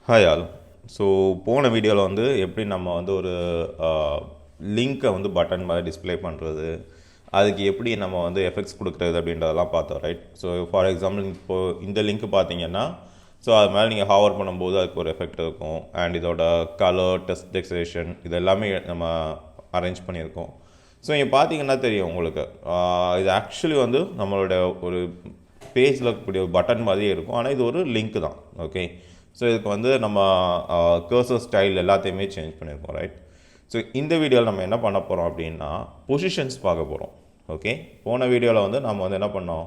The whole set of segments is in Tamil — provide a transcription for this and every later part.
Hi all. ஸோ போன வீடியோவில் வந்து எப்படி நம்ம வந்து ஒரு லிங்க்கை வந்து பட்டன் மாதிரி டிஸ்பிளே பண்ணுறது, அதுக்கு எப்படி நம்ம வந்து எஃபெக்ட்ஸ் கொடுக்குறது அப்படின்றதெல்லாம் பார்த்தோம், ரைட்? ஸோ ஃபார் எக்ஸாம்பிள் இப்போது இந்த லிங்க் பார்த்தீங்கன்னா, ஸோ அது மேலே நீங்கள் ஹவர் பண்ணும்போது அதுக்கு ஒரு எஃபெக்ட் இருக்கும். அண்ட் இதோட கலர், டெக்ஸ்ட் டெக்ஸ்டேஷன் இது எல்லாமே நம்ம அரேஞ்ச் பண்ணியிருக்கோம். ஸோ இங்கே பார்த்தீங்கன்னா தெரியும் உங்களுக்கு, இது ஆக்சுவலி வந்து நம்மளோட ஒரு பேஜில் இருக்கக்கூடிய ஒரு பட்டன் மாதிரியே இருக்கும், ஆனால் இது ஒரு லிங்க் தான். ஓகே, ஸோ இதுக்கு வந்து நம்ம கர்சர் ஸ்டைல் எல்லாத்தையுமே சேஞ்ச் பண்ணியிருக்கோம், ரைட்? ஸோ இந்த வீடியோவில் நம்ம என்ன பண்ண போகிறோம் அப்படின்னா பொசிஷன்ஸ் பார்க்க போகிறோம். ஓகே, போன வீடியோவில் வந்து நம்ம வந்து என்ன பண்ணோம்,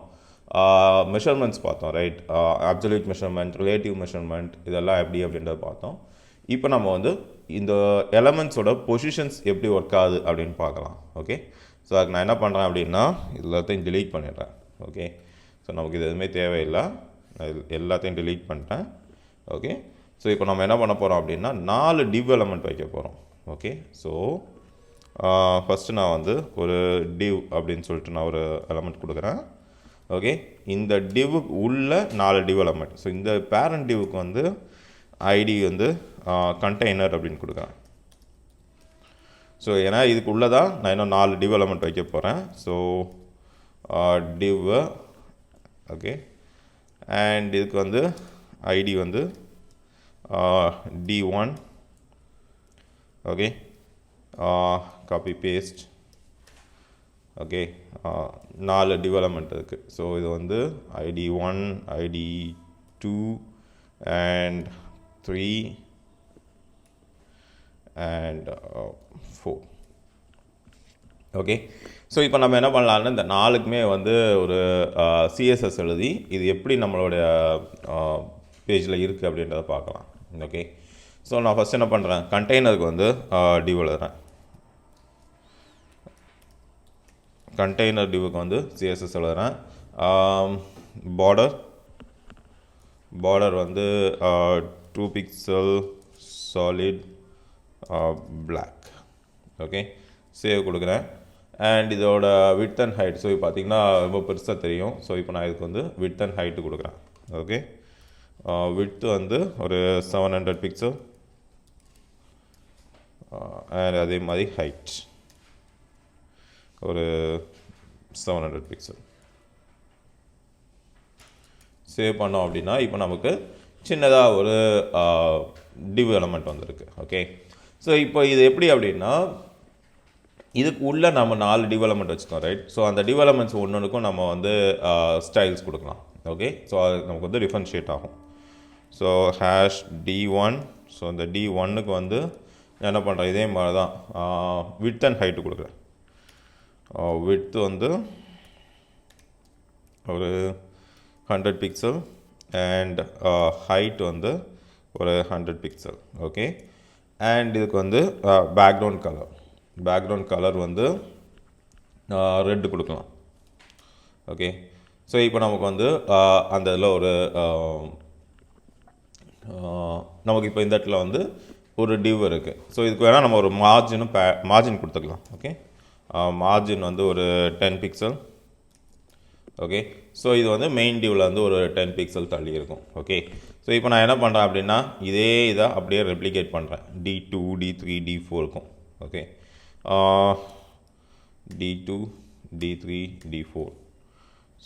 மெஷர்மெண்ட்ஸ் பார்த்தோம், right? Absolute measurement, relative measurement இதெல்லாம் எப்படி அப்படின்றத பார்த்தோம். இப்போ நம்ம வந்து இந்த எலமெண்ட்ஸோட பொசிஷன்ஸ் எப்படி ஒர்க் ஆகுது அப்படின்னு பார்க்கலாம். ஓகே, ஸோ அதுக்கு நான் என்ன பண்ணுறேன் அப்படின்னா எல்லாத்தையும் டிலீட் பண்ணிடுறேன். ஓகே, ஸோ நமக்கு இது எதுவுமே தேவையில்லை, நான் எல்லாத்தையும் டிலீட் பண்ணிட்டேன். ஓகே, ஸோ இப்போ நம்ம என்ன பண்ண போகிறோம் அப்படின்னா 4 டிவ் எலமெண்ட் வைக்க போகிறோம். ஓகே, ஸோ ஃபஸ்ட்டு நான் வந்து ஒரு டிவ் அப்படின்னு சொல்லிட்டு நான் ஒரு எலமெண்ட் கொடுக்குறேன். ஓகே, இந்த டிவுக்கு உள்ள 4 டிவ் எலமெண்ட். ஸோ இந்த பேரண்ட் டிவுக்கு வந்து ஐடி வந்து கண்டெய்னர் அப்படின்னு கொடுக்குறேன். ஸோ ஏன்னா இதுக்கு உள்ளதான் நான் இன்னும் 4 டிவ் எலமெண்ட் வைக்க போகிறேன். ஸோ டிவ், ஓகே, அண்ட் இதுக்கு வந்து ஐடி வந்து D1. Okay, copy paste. Okay, 4 development இருக்குது. ஸோ இது வந்து ID1, ID2 and 3 and 4. Okay, so இப்போ நம்ம என்ன பண்ணலாம்னா இந்த 4க்குமே வந்து ஒரு CSS எழுதி இது எப்படி நம்மளுடைய பேஜில் இருக்குது அப்படின்றத பார்க்கலாம். ஓகே, ஸோ நான் ஃபஸ்ட் என்ன பண்ணுறேன், கண்டெய்னருக்கு வந்து டிவ் எழுதுறேன். கண்டெய்னர் டிவுக்கு வந்து CSS எழுதுறேன். பார்டர் வந்து 2 pixel solid block. Okay, save கொடுக்குறேன். அண்ட் இதோட விட்த் அண்ட் ஹைட், ஸோ இப்போ பார்த்தீங்கன்னா ரொம்ப பெருசாக தெரியும். ஸோ இப்போ நான் இதுக்கு வந்து விட்த் அண்ட் ஹைட்டு கொடுக்குறேன். ஓகே, விட்த்து வந்து ஒரு 700 பிக்சல் அண்ட் அதே மாதிரி ஹைட் ஒரு 700 பிக்சல். சேவ் பண்ணோம் அப்படின்னா இப்போ நமக்கு சின்னதாக ஒரு டிவ் எலமெண்ட் வந்திருக்கு. ஓகே, ஸோ இப்போ இது எப்படி அப்படின்னா இதுக்கு உள்ளே நம்ம 4 டெவலப்மெண்ட் வச்சுக்கோம், ரைட்? ஸோ அந்த டெவலப்மெண்ட்ஸ் ஒன்றுக்கும் நம்ம வந்து ஸ்டைல்ஸ் கொடுக்கலாம். ஓகே, ஸோ அது நமக்கு வந்து டிஃபரன்ஷியேட் ஆகும். So hash D1. ஸோ இந்த D1க்கு வந்து என்ன பண்ணுறேன், இதே மாதிரி தான் விட்த் அண்ட் ஹைட்டு கொடுக்குறேன். விட்த்து வந்து ஒரு 100 பிக்சல் அண்ட் ஹைட் வந்து ஒரு 100 பிக்சல். ஓகே, அண்ட் இதுக்கு வந்து பேக்ரவுண்ட் கலர் வந்து ரெட்டு கொடுக்கலாம். ஓகே, ஸோ இப்போ நமக்கு வந்து அந்த இதில் ஒரு நமக்கு இப்போ இந்த இடத்துல வந்து ஒரு டிவ் இருக்குது. ஸோ இதுக்கு வேணால் நம்ம ஒரு மார்ஜின் கொடுத்துக்கலாம். ஓகே, மார்ஜின் வந்து ஒரு 10 பிக்சல். ஓகே, ஸோ இது வந்து மெயின் டிவில் வந்து ஒரு 10 பிக்சல் தள்ளி இருக்கும். ஓகே, ஸோ இப்போ நான் என்ன பண்ணுறேன் அப்படின்னா இதே இதை அப்படியே ரெப்ளிகேட் பண்ணுறேன். D2, D3, D4 இருக்கும். Okay, D2, D3, D4.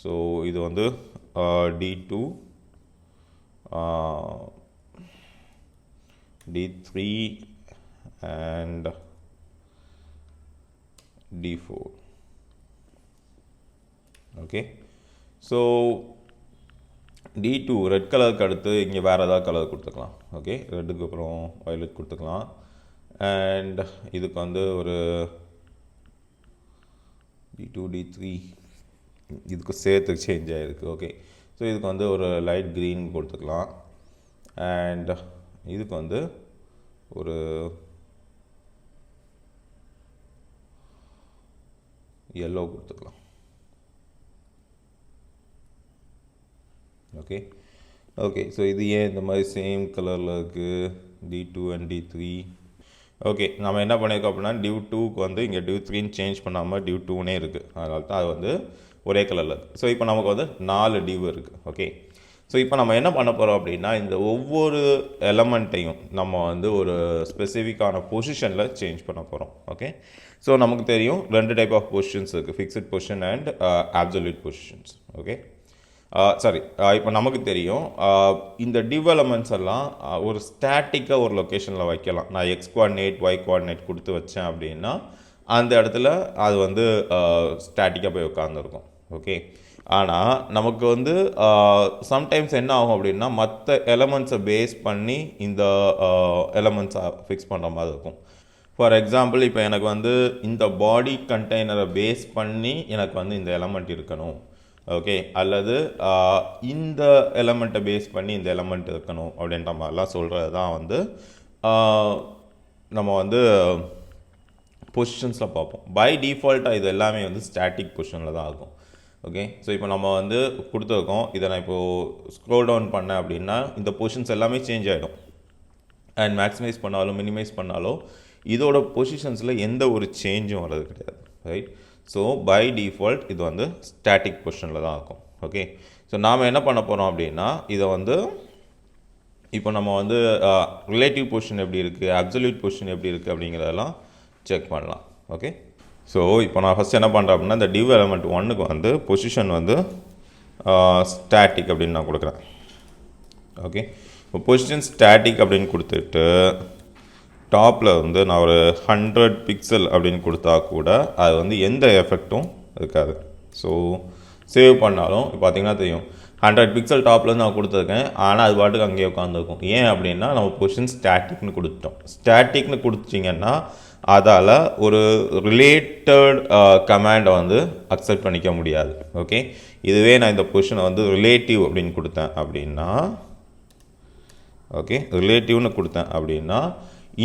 So இது வந்து D2, D3 and D4. Okay, so D2 red கலருக்கு அடுத்து இங்கே வேறு ஏதாவது கலர் கொடுத்துக்கலாம். ஓகே, ரெட்டுக்கு அப்புறம் வயலட் கொடுத்துக்கலாம். அண்ட் இதுக்கு வந்து ஒரு D2, D3 இதுக்கு சேர்த்து சேஞ்ச் ஆகிருக்கு. ஓகே, ஸோ இதுக்கு வந்து ஒரு லைட் க்ரீன் கொடுத்துக்கலாம். அண்ட் இதுக்கு வந்து ஒரு yellow கொடுத்துக்கலாம். ஓகே, ஓகே, ஸோ இது ஏன் இந்த மாதிரி சேம் கலரில் இருக்குது D2 அண்ட் D3? ஓகே, நம்ம என்ன பண்ணியிருக்கோம் அப்படின்னா div2க்கு வந்து இங்கே div3ன்னு சேஞ்ச் பண்ணாமல் div2னே இருக்குது. அதனால தான் அது வந்து ஒரே கலரில் இருக்குது. ஸோ இப்போ நமக்கு வந்து 4 டிவ் இருக்குது. ஓகே, ஸோ இப்போ நம்ம என்ன பண்ண போகிறோம் அப்படின்னா இந்த ஒவ்வொரு எலமெண்ட்டையும் நம்ம வந்து ஒரு ஸ்பெசிஃபிக்கான பொசிஷனில் சேஞ்ச் பண்ண போகிறோம். ஓகே, ஸோ நமக்கு தெரியும் 2 டைப் ஆஃப் பொசிஷன்ஸ் இருக்குது, fixed position and absolute positions. Okay, sorry, இப்போ நமக்கு தெரியும் இந்த டிவ் எலமெண்ட்ஸ் எல்லாம் ஒரு ஸ்டாட்டிக்காக ஒரு லொக்கேஷனில் வைக்கலாம். நான் எக்ஸ் கோஆர்டினேட் ஒய் கோஆர்டினேட் கொடுத்து வச்சேன் அப்படின்னா அந்த இடத்துல அது வந்து ஸ்டாட்டிக்காக போய் உட்காந்துருக்கும். ஓகே, ஆனால் நமக்கு வந்து சம்டைம்ஸ் என்ன ஆகும் அப்படின்னா மற்ற எலமெண்ட்ஸை பேஸ் பண்ணி இந்த எலமெண்ட்ஸை ஃபிக்ஸ் பண்ணுற மாதிரி இருக்கும். ஃபார் எக்ஸாம்பிள், இப்போ எனக்கு வந்து இந்த பாடி கண்டெய்னரை பேஸ் பண்ணி எனக்கு வந்து இந்த எலமெண்ட் இருக்கணும். ஓகே, அல்லது இந்த எலமெண்ட்டை பேஸ் பண்ணி இந்த எலமெண்ட் இருக்கணும் அப்படின்ற மாதிரிலாம் சொல்கிறது தான் வந்து நம்ம வந்து பொசிஷன்ஸில் பார்ப்போம். பை டிஃபால்ட்டாக இது எல்லாமே வந்து ஸ்டாட்டிக் பொசிஷனில் தான் இருக்கும். ஓகே, ஸோ இப்போ நம்ம வந்து கொடுத்துருக்கோம், இதை நான் இப்போது ஸ்க்ரோல் டவுன் பண்ணேன் அப்படின்னா இந்த பொசிஷன்ஸ் எல்லாமே சேஞ்ச் ஆகிடும். அண்ட் மேக்ஸிமைஸ் பண்ணாலும் மினிமைஸ் பண்ணாலும் இதோட பொசிஷன்ஸில் எந்த ஒரு சேஞ்சும் வர்றது கிடையாது. ரைட், ஸோ பை டிஃபால்ட் இது வந்து ஸ்டாட்டிக் பொசிஷனில் தான் இருக்கும். ஓகே, ஸோ நாம் என்ன பண்ண போகிறோம் அப்படின்னா இதை வந்து இப்போ நம்ம வந்து ரிலேட்டிவ் பொசிஷன் எப்படி இருக்குது, அப்சல்யூட் பொசிஷன் எப்படி இருக்குது அப்படிங்கிறதெல்லாம் செக் பண்ணலாம். ஓகே, ஸோ இப்போ நான் ஃபஸ்ட் என்ன பண்ணுறேன் அப்படின்னா இந்த டிவ் எலமெண்ட் 1க்கு வந்து பொசிஷன் வந்து ஸ்டாட்டிக் அப்படின்னு நான் கொடுக்குறேன். ஓகே, இப்போ பொசிஷன் ஸ்டாட்டிக் அப்படின்னு கொடுத்துட்டு டாப்பில் வந்து நான் ஒரு 100 பிக்சல் அப்படின்னு கொடுத்தா கூட அது வந்து எந்த எஃபெக்டும் இருக்காது. ஸோ சேவ் பண்ணாலும் இப்போ பார்த்தீங்கன்னா தெரியும் 100 பிக்சல் டாப்பில் நான் கொடுத்துருக்கேன், ஆனால் அது பாட்டுக்கு அங்கேயே உட்காந்துருக்கும். ஏன் அப்படின்னா நம்ம பொசிஷன் ஸ்டாட்டிக்னு கொடுத்துட்டோம். ஸ்டாட்டிக்னு கொடுத்துட்டிங்கன்னா அதால் ஒரு ரிலேட்டட் கமாண்டை வந்து அக்செப்ட் பண்ணிக்க முடியாது. ஓகே, இதுவே நான் இந்த பொசிஷனை வந்து ரிலேட்டிவ் அப்படின்னு கொடுத்தேன் அப்படின்னா, ஓகே ரிலேட்டிவ்னு கொடுத்தேன் அப்படின்னா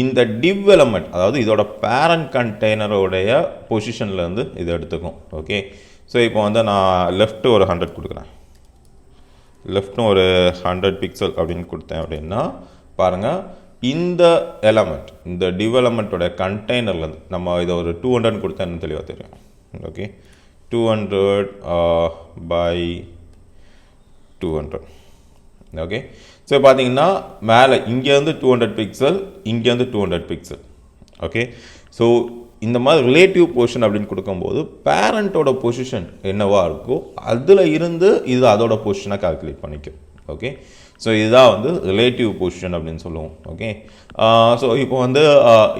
இந்த டிவ் எலமெண்ட், அதாவது இதோட பேரண்ட் கண்டெய்னரோடைய பொசிஷன்லேருந்து இதை எடுத்துக்கும். ஓகே, ஸோ இப்போ வந்து நான் லெஃப்ட்டு ஒரு 100 கொடுக்குறேன், லெஃப்ட்டும் ஒரு 100 பிக்சல் அப்படின்னு கொடுத்தேன் அப்படின்னா பாருங்கள் இந்த எலமெண்ட், இந்த டிவ் எலமெண்ட்டோட கண்டெய்னர்லேருந்து நம்ம இதை ஒரு 200 கொடுத்தேன்னு தெளிவாக தெரியும். Okay, 200 by 200. ஓகே, ஸோ பார்த்தீங்கன்னா மேலே இங்கேருந்து 200 பிக்சல், இங்கேருந்து 200 பிக்சல். ஓகே, ஸோ இந்த மாதிரி ரிலேட்டிவ் பொசிஷன் அப்படின்னு கொடுக்கும்போது பேரண்ட்டோட பொசிஷன் என்னவா இருக்கோ அதில் இருந்து இது அதோட பொசிஷனை கால்குலேட் பண்ணிக்கும். ஓகே, ஸோ இதுதான் வந்து ரிலேட்டிவ் பொசிஷன் அப்படின்னு சொல்லுவோம். ஓகே, ஸோ இப்போ வந்து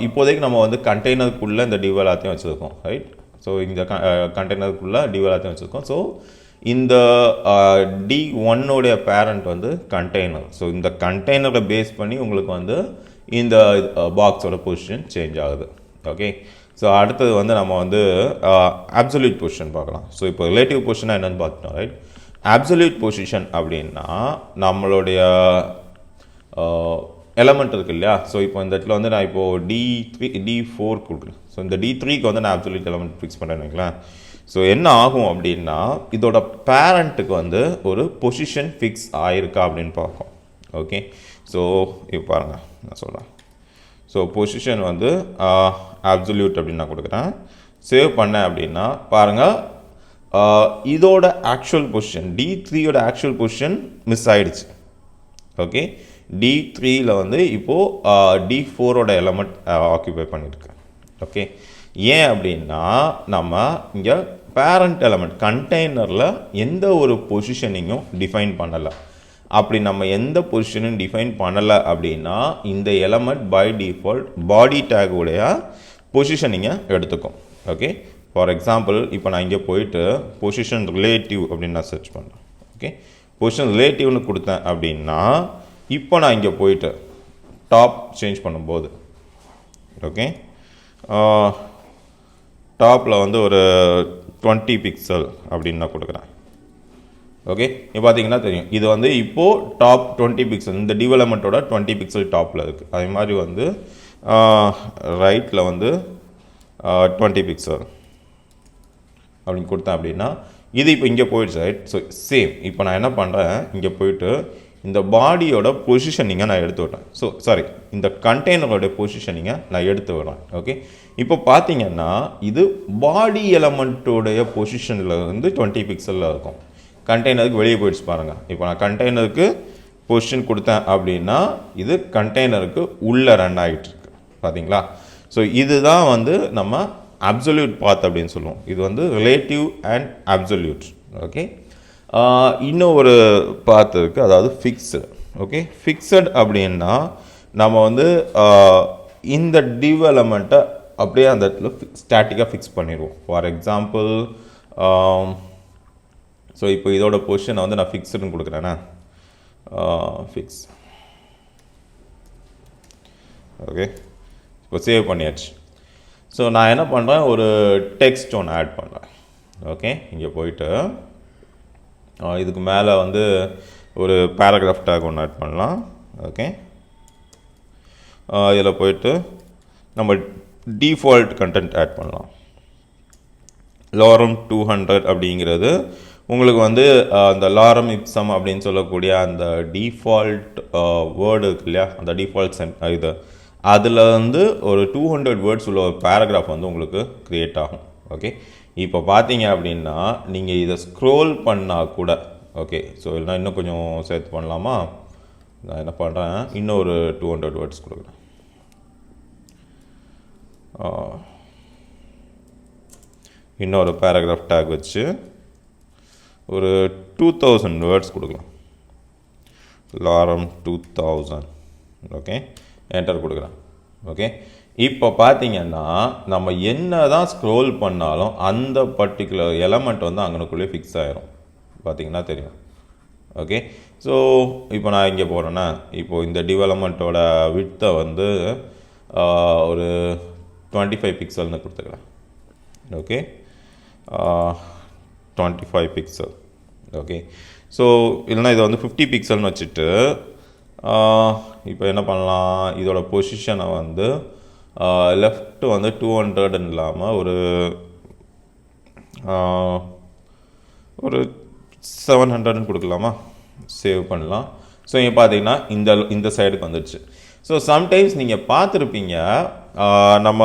இப்போதைக்கு நம்ம வந்து கண்டெய்னருக்குள்ளே இந்த டிவ் எல்லாத்தையும் வச்சுருக்கோம். ரைட், ஸோ இந்த கண்டெய்னருக்குள்ளே டிவ் எல்லாத்தையும் வச்சுருக்கோம். ஸோ இந்த D1உடைய பேரண்ட் வந்து கண்டெய்னர். ஸோ இந்த கண்டெய்னரை பேஸ் பண்ணி உங்களுக்கு வந்து இந்த பாக்ஸோட பொசிஷன் சேஞ்ச் ஆகுது. ஓகே, ஸோ அடுத்தது வந்து நம்ம வந்து அப்சல்யூட் பொசிஷன் பார்க்கலாம். ஸோ இப்போ ரிலேட்டிவ் பொசிஷனாக என்னென்னு பார்த்துட்டோம். ரைட், அப்சல்யூட் பொசிஷன் அப்படின்னா நம்மளுடைய எலமெண்ட் இருக்குது இல்லையா. ஸோ இப்போ இந்த இடத்துல வந்து நான் இப்போது D4 கொடுக்குறேன். ஸோ இந்த D3க்கு வந்து நான் அப்சல்யூட் எலமெண்ட் ஃபிக்ஸ் பண்ணுறேன்னு வைங்களேன். ஸோ என்ன ஆகும் அப்படின்னா இதோட பேரண்ட்டுக்கு வந்து ஒரு பொசிஷன் ஃபிக்ஸ் ஆகிருக்கா அப்படின்னு பார்க்கும். ஓகே, ஸோ இப்போ பாருங்கள் நான் சொல்கிறேன். ஸோ பொசிஷன் வந்து அப்சல்யூட் அப்படின்னு நான் கொடுக்குறேன். சேவ் பண்ணேன் அப்படின்னா பாருங்கள் இதோட ஆக்சுவல் பொசிஷன் D3யோட ஆக்சுவல் பொசிஷன் மிஸ் ஆகிடுச்சு. ஓகே, D3யில் வந்து இப்போது D4ஓட எலமெண்ட் ஆக்குபை பண்ணியிருக்கு. ஓகே, ஏன் அப்படின்னா நம்ம இங்கே பேரண்ட் எலமெண்ட் கண்டெய்னரில் எந்த ஒரு பொசிஷனிங்கும் டிஃபைன் பண்ணலை. அப்படி நம்ம எந்த பொசிஷனும் டிஃபைன் பண்ணலை அப்படின்னா இந்த எலமெண்ட் பை டிஃபால்ட் பாடி டேக்குடைய பொசிஷனிங்கை எடுத்துக்கும். ஓகே, ஃபார் எக்ஸாம்பிள் இப்போ நான் இங்கே போயிட்டு பொசிஷன் ரிலேட்டிவ் அப்படின்னு நான் சர்ச் பண்ணுறேன். ஓகே, பொசிஷன் ரிலேட்டிவ்னு கொடுத்தேன் அப்படின்னா இப்போ நான் இங்கே போயிட்டு டாப் சேஞ்ச் பண்ணும்போது ஓகே டாப்பில் வந்து ஒரு 20 பிக்சல் அப்படின்னு நான் கொடுக்குறேன். ஓகே, இப்போ பார்த்தீங்கன்னா தெரியும் இது வந்து இப்போது டாப் 20 பிக்சல் இந்த டெவலப்மெண்ட்டோட 20 பிக்சல் டாப்பில் இருக்குது. அதே மாதிரி வந்து ரைட்டில் வந்து 20 பிக்சல் அப்படின்னு கொடுத்தேன் அப்படின்னா இது இப்போ இங்கே போயிடுச்சு. ரைட், ஸோ சேம் இப்போ நான் என்ன பண்ணுறேன் இங்கே போயிட்டு இந்த பாடியோட பொசிஷனிங்கை நான் எடுத்து விடுறேன். ஸோ சாரி இந்த கண்டெய்னரோட பொசிஷனிங்கை நான் எடுத்து விடுறேன். ஓகே, இப்போ பார்த்தீங்கன்னா இது பாடி எலமெண்ட்டோடைய பொசிஷனில் வந்து 20 பிக்சலில் இருக்கும். கண்டெய்னருக்கு வெளியே போயிடுச்சு பாருங்கள். இப்போ நான் கண்டெய்னருக்கு பொசிஷன் கொடுத்தேன் அப்படின்னா இது கண்டெய்னருக்கு உள்ளே ரன் ஆகிட்டுருக்கு பார்த்தீங்களா. ஸோ இதுதான் வந்து நம்ம அப்சல்யூட் பாத் அப்படின்னு சொல்லுவோம். இது வந்து ரிலேட்டிவ் அண்ட் அப்சல்யூட். ஓகே, இன்னும் ஒரு பாத் இருக்குது, அதாவது ஃபிக்ஸடு. ஓகே, ஃபிக்ஸட் அப்படின்னா நம்ம வந்து இந்த டிவ் எலமெண்ட்டை அப்படியே அந்த இடத்துல ஸ்டாட்டிக்காக ஃபிக்ஸ் பண்ணிடுவோம். ஃபார் எக்ஸாம்பிள், ஸோ இப்போ இதோட பொசிஷனை வந்து நான் ஃபிக்ஸ்டுன்னு கொடுக்குறேன்னா ஃபிக்ஸ். ஓகே, இப்போ சேவ் பண்ணியாச்சு. ஸோ நான் என்ன பண்ணுறேன், ஒரு டெக்ஸ்ட் ஒன்று ஆட் பண்ணுறேன். ஓகே, இங்கே போயிட்டு இதுக்கு மேலே வந்து ஒரு பேராகிராஃப் டேக் ஒன்று ஆட் பண்ணலாம். ஓகே, இதில் போயிட்டு நம்ம டிஃபால்ட் கண்டென்ட் ஆட் பண்ணலாம். லாரம் 200 அப்படிங்கிறது உங்களுக்கு வந்து அந்த லாரம் இப்சம் அப்படின்னு சொல்லக்கூடிய அந்த டிஃபால்ட் வேர்டு இருக்கு இல்லையா, அந்த டிஃபால்ட் இது அதில் வந்து ஒரு 200 வேர்ட்ஸ் உள்ள ஒரு பேராகிராஃப் வந்து உங்களுக்கு க்ரியேட் ஆகும். ஓகே, இப்போ பார்த்தீங்க அப்படின்னா நீங்கள் இதை ஸ்க்ரோல் பண்ணால் கூட, ஓகே, ஸோ இல்லைனா இன்னும் கொஞ்சம் சேர்த்து பண்ணலாமா, நான் என்ன பண்ணுறேன், இன்னும் ஒரு 200 வேர்ட்ஸ் கொடுக்குறேன். இன்னொரு பேராகிராஃப் டேக் வச்சு ஒரு 2000 வேர்ட்ஸ் கொடுக்கலாம். லாரம் 2000. ஓகே, என்டர் கொடுக்குறேன். ஓகே, இப்போ பார்த்தீங்கன்னா நம்ம என்ன தான் ஸ்க்ரோல் பண்ணாலும் அந்த பர்டிகுலர் எலமெண்ட் வந்து அங்கனுக்குள்ளே ஃபிக்ஸ் ஆகிரும். பார்த்தீங்கன்னா தெரியும். ஓகே, ஸோ இப்போ நான் இங்கே போகிறேன்னா, இப்போது இந்த டெவலப்மெண்ட்டோட விட்த்தை வந்து ஒரு 25 பிக்சல்னு கொடுத்துக்கிறேன். Okay, 25 pixel. ஓகே, ஸோ இல்லைனா இதை வந்து 50 பிக்சல்னு வச்சுட்டு இப்போ என்ன பண்ணலாம், இதோட பொசிஷனை வந்து லெஃப்ட் வந்து 200 இல்லாமல் ஒரு 700 கொடுக்கலாமா, சேவ் பண்ணலாம். ஸோ இங்கே பார்த்தீங்கன்னா இந்த சைடுக்கு வந்துடுச்சு. ஸோ சம்டைம்ஸ் நீங்கள் பார்த்துருப்பீங்க, நம்ம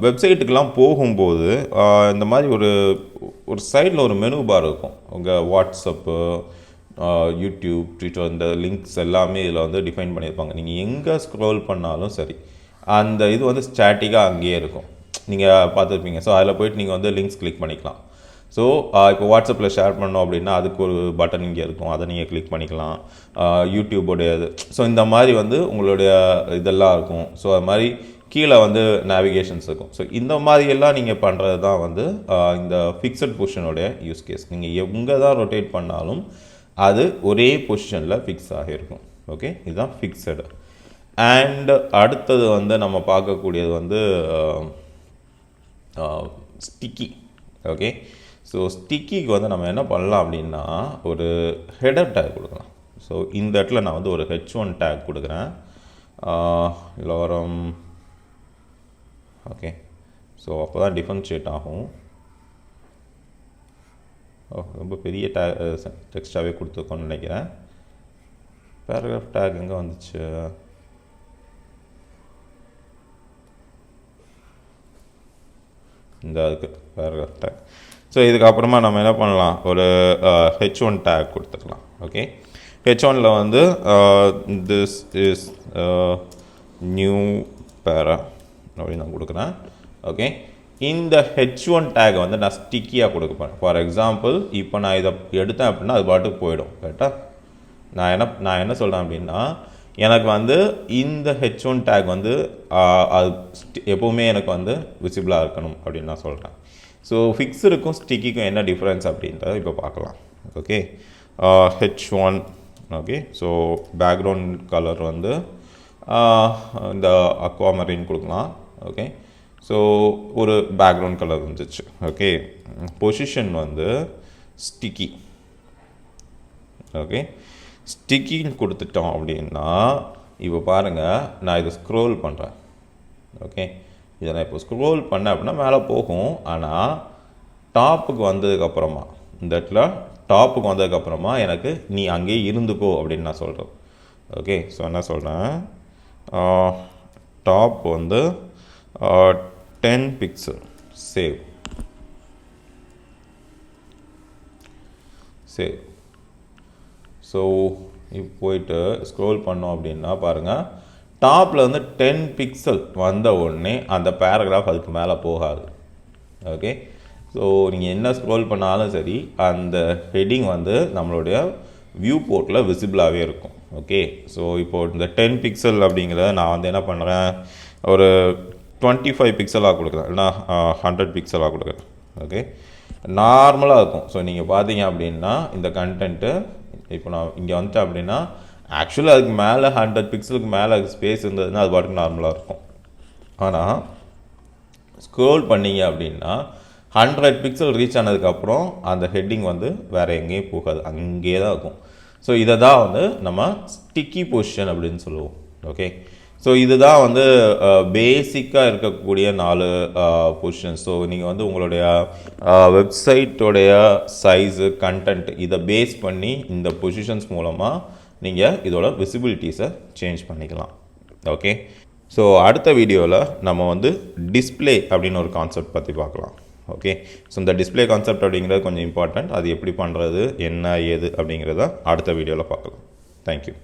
வெப்சைட்டுக்கெலாம் போகும்போது இந்த மாதிரி ஒரு சைடில் ஒரு மெனு பார் இருக்கும். உங்கள் வாட்ஸ்அப்பு, யூடியூப், ட்விட்டர், இந்த லிங்க்ஸ் எல்லாமே இதில் வந்து டிஃபைன் பண்ணியிருப்பாங்க. நீங்கள் எங்கே ஸ்க்ரோல் பண்ணாலும் சரி, அந்த இது வந்து ஸ்டாட்டிக்காக அங்கேயே இருக்கும். நீங்கள் பார்த்துருப்பீங்க. ஸோ அதில் போய்ட்டு நீங்கள் வந்து லிங்க்ஸ் கிளிக் பண்ணிக்கலாம். ஸோ இப்போ வாட்ஸ்அப்பில் ஷேர் பண்ணோம் அப்படின்னா அதுக்கு ஒரு பட்டன் இங்கே இருக்கும், அதை நீங்கள் கிளிக் பண்ணிக்கலாம். யூடியூபோடைய இது, ஸோ இந்த மாதிரி வந்து உங்களுடைய இதெல்லாம் இருக்கும். ஸோ அது மாதிரி கீழே வந்து நேவிகேஷன்ஸ் இருக்கும். ஸோ இந்த மாதிரியெல்லாம் நீங்கள் பண்ணுறது தான் வந்து இந்த ஃபிக்ஸட் பொசிஷனுடைய யூஸ் கேஸ். நீங்கள் எங்கே தான் ரொட்டேட் பண்ணாலும் அது ஒரே பொசிஷனில் ஃபிக்ஸ் ஆகியிருக்கும். ஓகே, இதுதான் ஃபிக்ஸடு. அண்ட் அடுத்தது வந்து நம்ம பார்க்கக்கூடியது வந்து ஸ்டிக்கி. ஓகே, ஸோ ஸ்டிக்கிக்கு வந்து நம்ம என்ன பண்ணலாம் அப்படின்னா ஒரு ஹெடர் டேக் கொடுக்கலாம். ஸோ இந்த இடத்துல நான் வந்து ஒரு H1 டேக் கொடுக்குறேன். லாரம். ஓகே, ஸோ அப்போ தான் டிஃபரன்ஷியேட் ஆகும். ரொம்ப பெரிய டெக்ஸ்டாகவே கொடுத்துருக்கோன்னு நினைக்கிறேன். பேராகிராஃப் டேக் எங்கே வந்துச்சு, இந்த அதுக்கு பேராகிராஃப் டேக். ஸோ இதுக்கப்புறமா நம்ம என்ன பண்ணலாம், ஒரு H1 டேக் கொடுத்துக்கலாம். ஓகே, H1ல் வந்து திஸ் இஸ் நியூ பேரா அப்படின்னு நான் கொடுக்குறேன். ஓகே, இந்த H1 டேக் வந்து நான் ஸ்டிக்கியாக கொடுப்பேன். ஃபார் எக்ஸாம்பிள், இப்போ நான் இதை எடுத்தேன் அப்படின்னா அது பாட்டுக்கு போயிடும். கரெக்டாக நான் என்ன சொல்கிறேன் அப்படின்னா, எனக்கு வந்து இந்த H1 டேக் வந்து அது எப்போவுமே எனக்கு வந்து விசிபிளாக இருக்கணும் அப்படின்னு நான் சொல்கிறேன். ஸோ ஃபிக்ஸுக்கும் ஸ்டிக்கிக்கும் என்ன டிஃப்ரென்ஸ் அப்படின்றத இப்போ பார்க்கலாம். Okay, H1. Okay, so background colour வந்து இந்த அக்வாமரின் கொடுக்கலாம். ஓகே, ஸோ ஒரு பேக்ரவுண்ட் கலர் வந்துச்சு. ஓகே, பொசிஷன் வந்து ஸ்டிக்கி. ஓகே, ஸ்டிக்கின்னு கொடுத்துட்டோம் அப்படின்னா இப்போ பாருங்கள், நான் இதை ஸ்க்ரோல் பண்ணுறேன். ஓகே, இதை நான் இப்போ ஸ்க்ரோல் பண்ணேன் அப்படின்னா மேலே போகும். ஆனால் டாப்புக்கு வந்ததுக்கப்புறமா, இந்த இடத்துல டாப்புக்கு வந்ததுக்கப்புறமா எனக்கு நீ அங்கேயே இருந்துக்கோ அப்படின்னு நான் சொல்கிறேன். ஓகே, ஸோ என்ன சொல்கிறேன், டாப் வந்து 10 பிக்சல், சேவ். ஸோ இப்போ போயிட்டு ஸ்க்ரோல் பண்ணோம் அப்படின்னா பாருங்கள், டாப்பில் வந்து 10 பிக்சல் வந்த உடனே அந்த பேராகிராஃப் அதுக்கு மேலே போகாது. ஓகே, ஸோ நீங்கள் என்ன ஸ்க்ரோல் பண்ணாலும் சரி அந்த ஹெட்டிங் வந்து நம்மளுடைய வியூ போர்ட்டில் விசிபிளாகவே இருக்கும். ஓகே, ஸோ இப்போது இந்த 10 பிக்சல் அப்படிங்கிறத நான் வந்து என்ன பண்ணுறேன், ஒரு 25 பிக்சலாக கொடுக்குறேன், இல்லைனா 100 பிக்சலாக கொடுக்குறேன். ஓகே, நார்மலாக இருக்கும். ஸோ நீங்கள் பார்த்தீங்க அப்படின்னா இந்த கண்டென்ட்டு இப்போ நான் இங்கே வந்துட்டேன் அப்படின்னா ஆக்சுவலாக அதுக்கு மேலே 100 பிக்சலுக்கு மேலே ஸ்பேஸ் இருந்ததுன்னா அது பாட்டுக்கு நார்மலாக இருக்கும். ஆனால் ஸ்க்ரோல் பண்ணிங்க அப்படின்னா 100 பிக்சல் ரீச் ஆனதுக்கப்புறம் அந்த ஹெட்டிங் வந்து வேறு எங்கேயும் போகாது, அங்கேயே தான் இருக்கும். ஸோ இதை தான் வந்து நம்ம ஸ்டிக்கி பொசிஷன் அப்படின்னு சொல்லுவோம். ஓகே, ஸோ இதுதான் வந்து பேசிக்காக இருக்கக்கூடிய 4 பொசிஷன்ஸ். ஸோ நீங்கள் வந்து உங்களுடைய வெப்சைட்டோடைய சைஸு, கண்டென்ட் இதை பேஸ் பண்ணி இந்த பொசிஷன்ஸ் மூலமாக நீங்கள் இதோட விசிபிலிட்டிஸை சேஞ்ச் பண்ணிக்கலாம். ஓகே, ஸோ அடுத்த வீடியோவில் நம்ம வந்து டிஸ்பிளே அப்படின்னு ஒரு கான்செப்ட் பற்றி பார்க்கலாம். ஓகே, ஸோ இந்த டிஸ்பிளே கான்செப்ட் அப்படிங்கிறது கொஞ்சம் இம்பார்ட்டண்ட். அது எப்படி பண்ணுறது, என்ன ஏது அப்படிங்கிறத அடுத்த வீடியோவில் பார்க்கலாம். தேங்க்யூ.